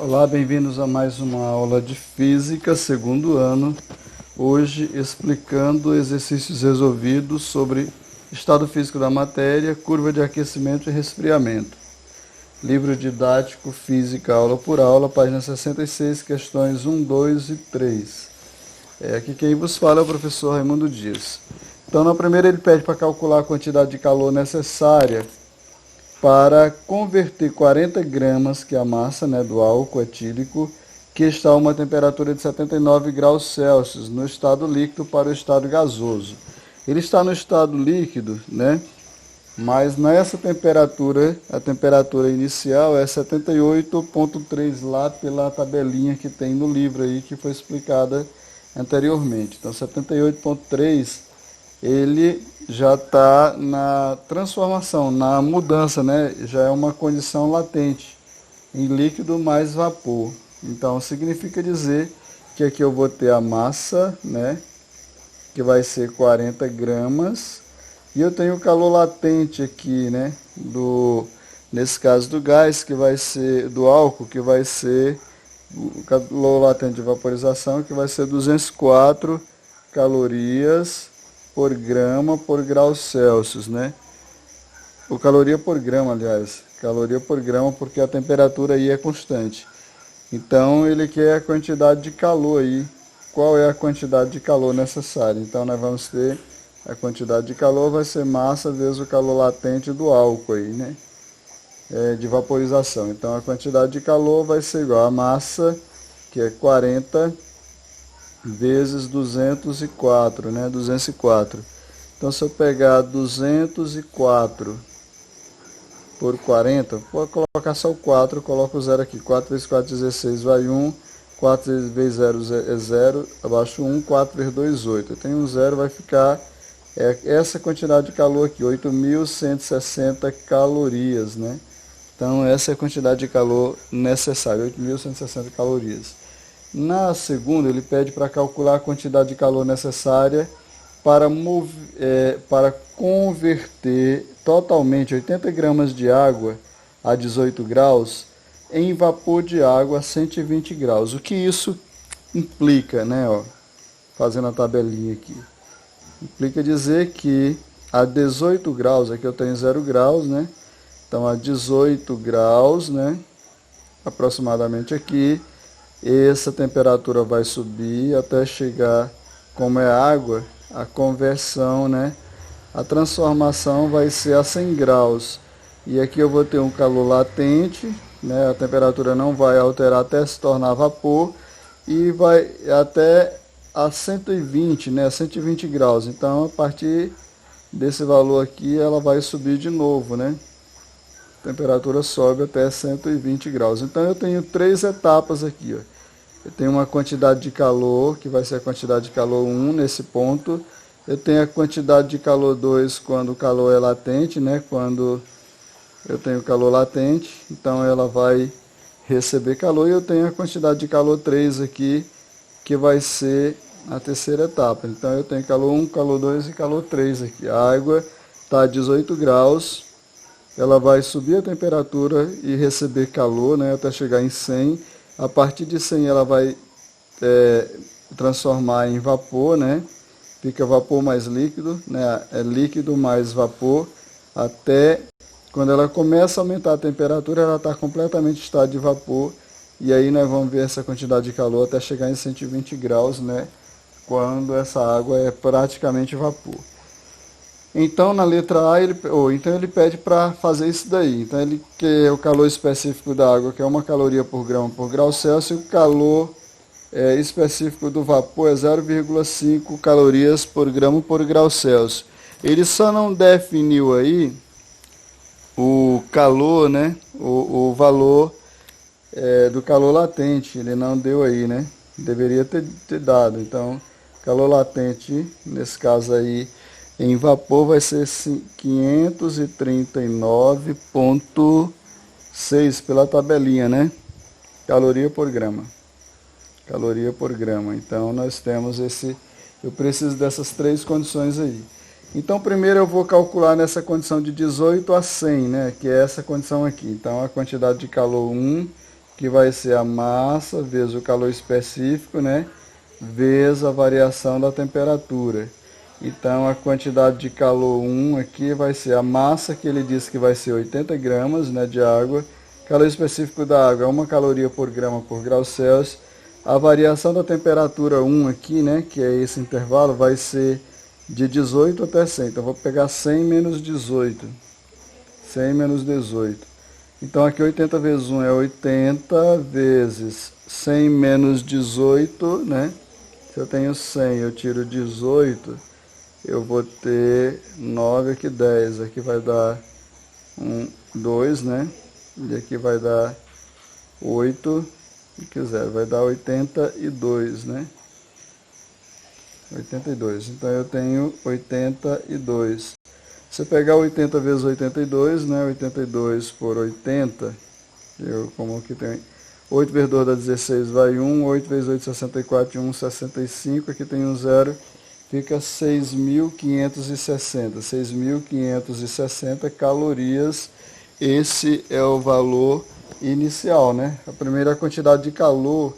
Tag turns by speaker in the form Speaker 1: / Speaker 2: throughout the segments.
Speaker 1: Olá, bem-vindos a mais uma aula de Física, segundo ano. Hoje explicando exercícios resolvidos sobre estado físico da matéria, curva de aquecimento e resfriamento. Livro didático Física, aula por aula, página 66, questões 1, 2 e 3. Aqui quem vos fala é o professor Raimundo Dias. Então, na primeira ele pede para calcular a quantidade de calor necessária para converter 40 gramas, que é a massa do álcool etílico, que está a uma temperatura de 79 graus Celsius no estado líquido para o estado gasoso. Ele está no estado líquido, mas nessa temperatura, a temperatura inicial é 78,3 lá pela tabelinha que tem no livro aí, que foi explicada anteriormente. Então, 78,3 ele já está na transformação, na mudança, já é uma condição latente, em líquido mais vapor. Então, significa dizer que aqui eu vou ter a massa, que vai ser 40 gramas, e eu tenho o calor latente aqui, nesse caso do gás, que vai ser, do álcool, que vai ser, o calor latente de vaporização, que vai ser 204 calorias por grama por grau Celsius, Ou caloria por grama, aliás. Caloria por grama, porque a temperatura aí é constante. Então, ele quer a quantidade de calor aí. Qual é a quantidade de calor necessária? Então, nós vamos ter a quantidade de calor, vai ser massa vezes o calor latente do álcool aí, de vaporização. Então, a quantidade de calor vai ser igual a massa, que é 40 vezes 204, 204. Então, se eu pegar 204 por 40, vou colocar só o 4, coloco o 0 aqui. 4 vezes 4, 16, vai 1. 4 vezes 0 é 0, abaixo 1, 4 vezes 2, 8. Eu tenho um 0, vai ficar essa quantidade de calor aqui, 8.160 calorias, Então, essa é a quantidade de calor necessária, 8.160 calorias. Na segunda, ele pede para calcular a quantidade de calor necessária para converter totalmente 80 gramas de água a 18 graus em vapor de água a 120 graus. O que isso implica, fazendo a tabelinha aqui? Implica dizer que a 18 graus, aqui eu tenho 0 graus, Então, a 18 graus, aproximadamente aqui, essa temperatura vai subir até chegar, como é água, a conversão, a transformação vai ser a 100 graus. E aqui eu vou ter um calor latente, a temperatura não vai alterar até se tornar vapor, e vai até a 120, 120 graus. Então, a partir desse valor aqui, ela vai subir de novo, A temperatura sobe até 120 graus. Então, eu tenho 3 etapas aqui, Eu tenho uma quantidade de calor, que vai ser a quantidade de calor 1 nesse ponto. Eu tenho a quantidade de calor 2 quando o calor é latente, Quando eu tenho calor latente, então ela vai receber calor. E eu tenho a quantidade de calor 3 aqui, que vai ser a terceira etapa. Então, eu tenho calor 1, calor 2 e calor 3 aqui. A água está a 18 graus. Ela vai subir a temperatura e receber calor, até chegar em 100. A partir de 100 ela vai transformar em vapor, Fica vapor mais líquido, É líquido mais vapor, até quando ela começa a aumentar a temperatura, ela está completamente em estado de vapor. E aí nós vamos ver essa quantidade de calor até chegar em 120 graus, Quando essa água é praticamente vapor. Então, na letra A, ele pede para fazer isso daí. Então, ele quer o calor específico da água, que é 1 caloria por grama por grau Celsius, e o calor específico do vapor é 0,5 calorias por grama por grau Celsius. Ele só não definiu aí o calor, o valor do calor latente. Ele não deu aí, Deveria ter dado. Então, calor latente, nesse caso aí, em vapor vai ser 539,6 pela tabelinha, Caloria por grama. Caloria por grama. Então, nós temos eu preciso dessas 3 condições aí. Então, primeiro eu vou calcular nessa condição de 18 a 100, que é essa condição aqui. Então, a quantidade de calor 1, que vai ser a massa vezes o calor específico, né? Vezes a variação da temperatura. Então a quantidade de calor 1 aqui vai ser a massa, que ele disse que vai ser 80 gramas, né, de água. Calor específico da água é 1 caloria por grama por grau Celsius. A variação da temperatura 1 aqui, né, que é esse intervalo, vai ser de 18 até 100. Então vou pegar 100 menos 18. 100 menos 18. Então aqui 80 vezes 1 é 80 vezes 100 menos 18, né? Se eu tenho 100, eu tiro 18, eu vou ter 9 aqui, 10. Aqui vai dar 2, né? E aqui vai dar 8, se quiser, vai dar 82, né? 82. Então eu tenho 82. Se eu pegar 80 vezes 82, né? 82 por 80, como aqui tem 8 vezes 2 dá 16, vai 1, 8 vezes 8, 64, e 1, 65, aqui tem um 0, fica 6.560. 6.560 calorias, esse é o valor inicial, né? A primeira quantidade de calor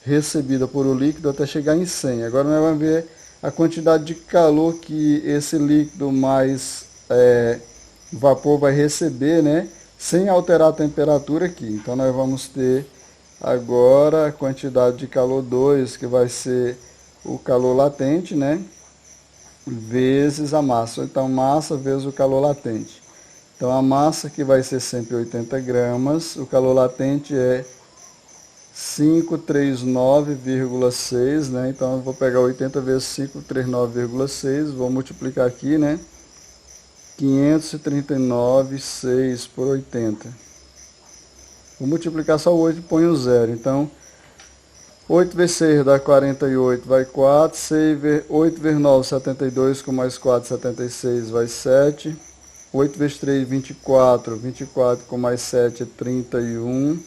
Speaker 1: recebida por o líquido até chegar em 100. Agora nós vamos ver a quantidade de calor que esse líquido mais vapor vai receber, né? Sem alterar a temperatura aqui. Então nós vamos ter agora a quantidade de calor 2, que vai ser o calor latente, né? Vezes a massa. Então massa vezes o calor latente. Então a massa que vai ser sempre 80 gramas, o calor latente é 539,6, né? Então eu vou pegar 80 vezes 539,6, vou multiplicar aqui, né? 539,6 por 80. Vou multiplicar só o 8 e ponho o 0. Então, 8 vezes 6 dá 48, vai 4. 8 vezes 9, 72, com mais 4, 76, vai 7. 8 vezes 3, 24. 24 com mais 7 é 31,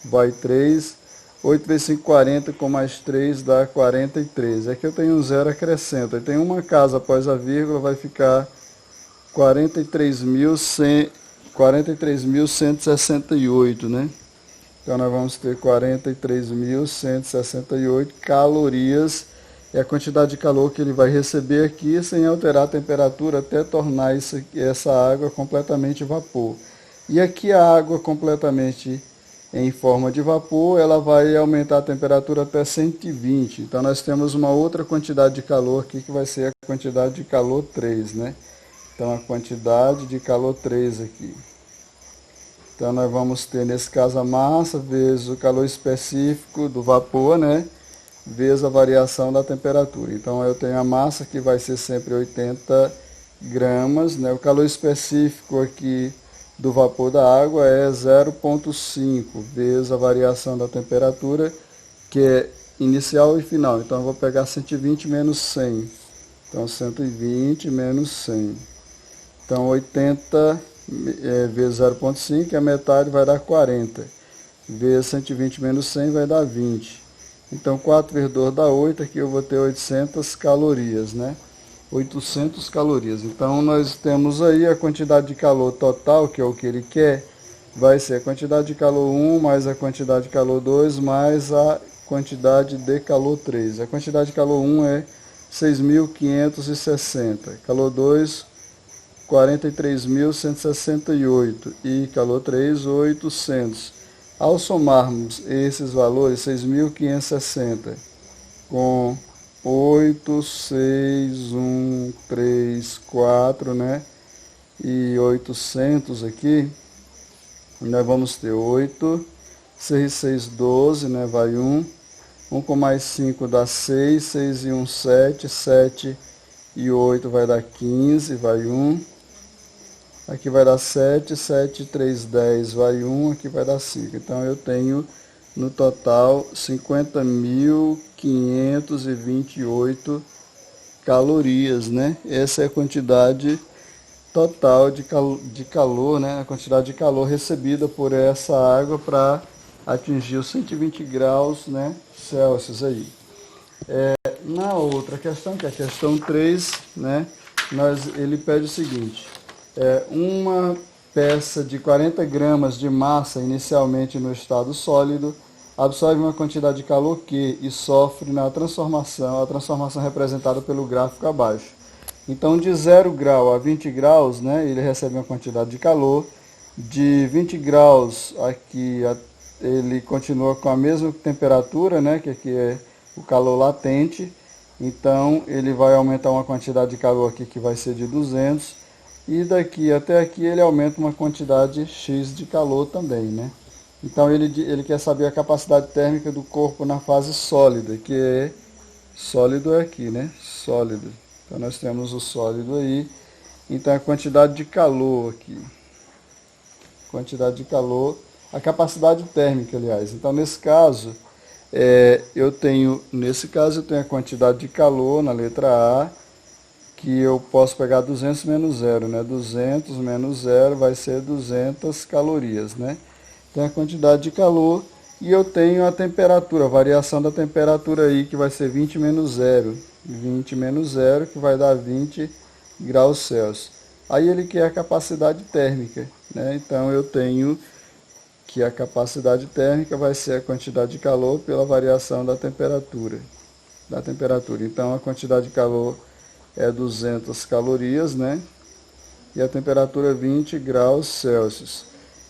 Speaker 1: vai 3. 8 vezes 5, 40, com mais 3 dá 43. Aqui eu tenho um 0, acrescento. Aí tem uma casa após a vírgula, vai ficar 43.168, né? Então nós vamos ter 43.168 calorias, é a quantidade de calor que ele vai receber aqui, sem alterar a temperatura, até tornar essa água completamente vapor. E aqui a água completamente em forma de vapor, ela vai aumentar a temperatura até 120. Então nós temos uma outra quantidade de calor aqui, que vai ser a quantidade de calor 3, né? Então, a quantidade de calor 3 aqui. Então, nós vamos ter, nesse caso, a massa vezes o calor específico do vapor, né? Vezes a variação da temperatura. Então, eu tenho a massa que vai ser sempre 80 gramas, né? O calor específico aqui do vapor da água é 0,5 vezes a variação da temperatura, que é inicial e final. Então, eu vou pegar 120 menos 100. Então, 120 menos 100. Então, 80 vezes 0,5, a metade vai dar 40. Vezes 120 menos 100 vai dar 20. Então, 4 vezes 2 dá 8. Aqui eu vou ter 800 calorias, né? 800 calorias. Então, nós temos aí a quantidade de calor total, que é o que ele quer. Vai ser a quantidade de calor 1 mais a quantidade de calor 2 mais a quantidade de calor 3. A quantidade de calor 1 é 6.560. Calor 2, 43.168 e calor 3, 800. Ao somarmos esses valores, 6.560 com 8, 6, 1, 3, 4, né? E 800 aqui, nós vamos ter 8, 6, 6, 12, né? Vai 1. 1 com mais 5 dá 6, 6 e 1, 7, 7 e 8 vai dar 15, vai 1. Aqui vai dar 7, 7, 3, 10, vai 1, aqui vai dar 5. Então, eu tenho, no total, 50.528 calorias, né? Essa é a quantidade total de calor, né? A quantidade de calor recebida por essa água para atingir os 120 graus, né, Celsius aí. Na outra questão, que é a questão 3, né? Ele pede o seguinte... peça de 40 gramas de massa inicialmente no estado sólido absorve uma quantidade de calor Q e sofre a transformação representada pelo gráfico abaixo. Então, de 0 grau a 20 graus, né, ele recebe uma quantidade de calor. De 20 graus aqui, ele continua com a mesma temperatura, né, que aqui é o calor latente. Então, ele vai aumentar uma quantidade de calor aqui que vai ser de 200. E daqui até aqui ele aumenta uma quantidade X de calor também, né? Então, ele quer saber a capacidade térmica do corpo na fase sólida, que é sólido é aqui, né? Sólido. Então, nós temos o sólido aí. Então, a quantidade de calor aqui. Quantidade de calor, a capacidade térmica, aliás. Então, nesse caso, eu tenho a quantidade de calor na letra A, que eu posso pegar 200 menos 0, né? 200 menos 0 vai ser 200 calorias, né? Tem a quantidade de calor e eu tenho a temperatura, a variação da temperatura aí, que vai ser 20 menos 0. 20 menos 0, que vai dar 20 graus Celsius. Aí ele quer a capacidade térmica, né? Então eu tenho que a capacidade térmica vai ser a quantidade de calor pela variação da temperatura. Então a quantidade de calor é 200 calorias, né? E a temperatura 20 graus Celsius.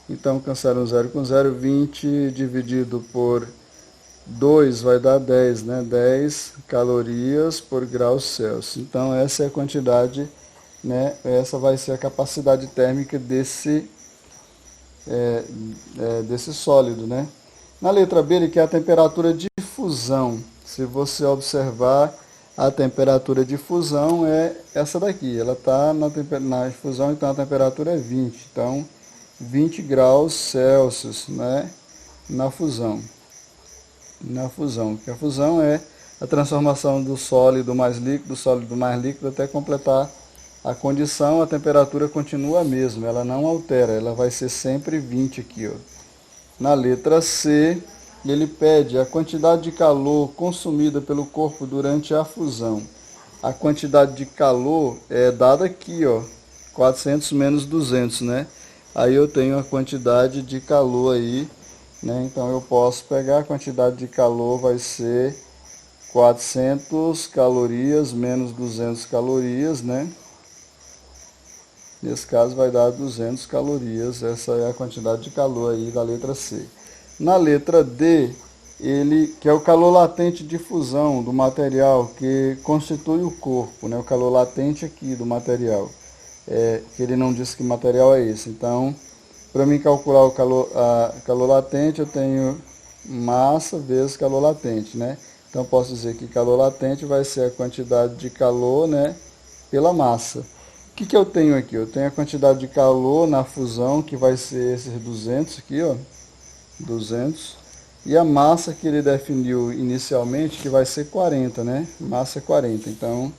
Speaker 1: Então cancela um 0 com 0, 20 dividido por 2 vai dar 10, né? 10 calorias por graus Celsius. Então essa é a quantidade, né? Essa vai ser a capacidade térmica desse sólido, né? Na letra B ele quer a temperatura de fusão. Se você observar, a temperatura de fusão é essa daqui. Ela está na fusão, então a temperatura é 20. Então 20 graus Celsius, né? Na fusão. Que a fusão é a transformação do sólido mais líquido até completar a condição. A temperatura continua a mesma, ela não altera, ela vai ser sempre 20 aqui, ó. Na letra C, ele pede a quantidade de calor consumida pelo corpo durante a fusão. A quantidade de calor é dada aqui, ó, 400 menos 200, né? Aí eu tenho a quantidade de calor aí, né? Então eu posso pegar a quantidade de calor, vai ser 400 calorias menos 200 calorias, né? Nesse caso vai dar 200 calorias, essa é a quantidade de calor aí da letra C. Na letra D, ele quer o calor latente de fusão do material que constitui o corpo, né? O calor latente aqui do material. Que ele não disse que material é esse. Então, para mim calcular o calor latente, eu tenho massa vezes calor latente, né? Então, posso dizer que calor latente vai ser a quantidade de calor, né, pela massa. O que eu tenho aqui? Eu tenho a quantidade de calor na fusão, que vai ser esses 200 aqui, ó. 200. E a massa que ele definiu inicialmente, que vai ser 40, né? Massa é 40. Então,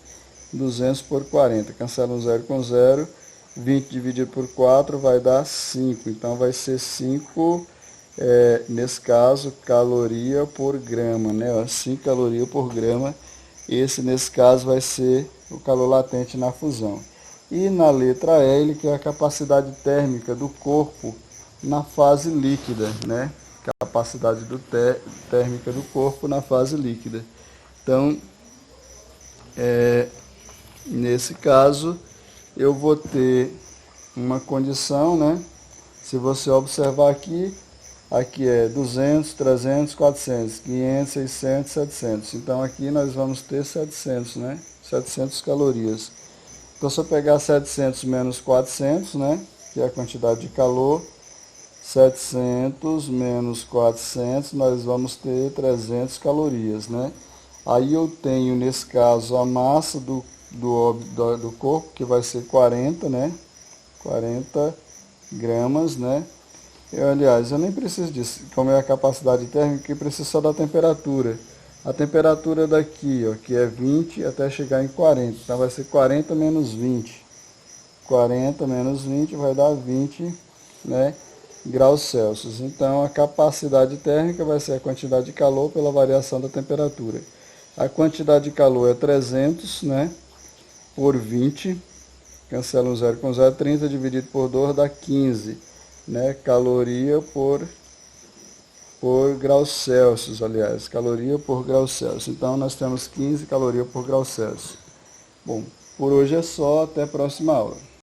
Speaker 1: 200 por 40. Cancela um 0 com 0. 20 dividido por 4 vai dar 5. Então, vai ser 5, nesse caso, caloria por grama, né? 5 calorias por grama. Esse, nesse caso, vai ser o calor latente na fusão. E na letra E, ele quer a capacidade térmica do corpo na fase líquida, né? Capacidade térmica do corpo na fase líquida. Então, nesse caso, eu vou ter uma condição, né? Se você observar aqui é 200, 300, 400, 500, 600, 700. Então, aqui nós vamos ter 700, né? 700 calorias. Então, se eu pegar 700 menos 400, né? Que é a quantidade de calor, 700 menos 400, nós vamos ter 300 calorias, né? Aí eu tenho, nesse caso, a massa do corpo, que vai ser 40, né? 40 gramas, né? Aliás, eu nem preciso disso, como é a capacidade térmica, eu preciso só da temperatura. A temperatura daqui, ó, que é 20 até chegar em 40, então vai ser 40 menos 20. 40 menos 20 vai dar 20, né, graus Celsius. Então, a capacidade térmica vai ser a quantidade de calor pela variação da temperatura. A quantidade de calor é 300, né, por 20. Cancela um 0 com 0, 30 dividido por 2 dá 15, né? Caloria por graus Celsius, aliás, caloria por grau Celsius. Então, nós temos 15 calorias por grau Celsius. Bom, por hoje é só, até a próxima aula.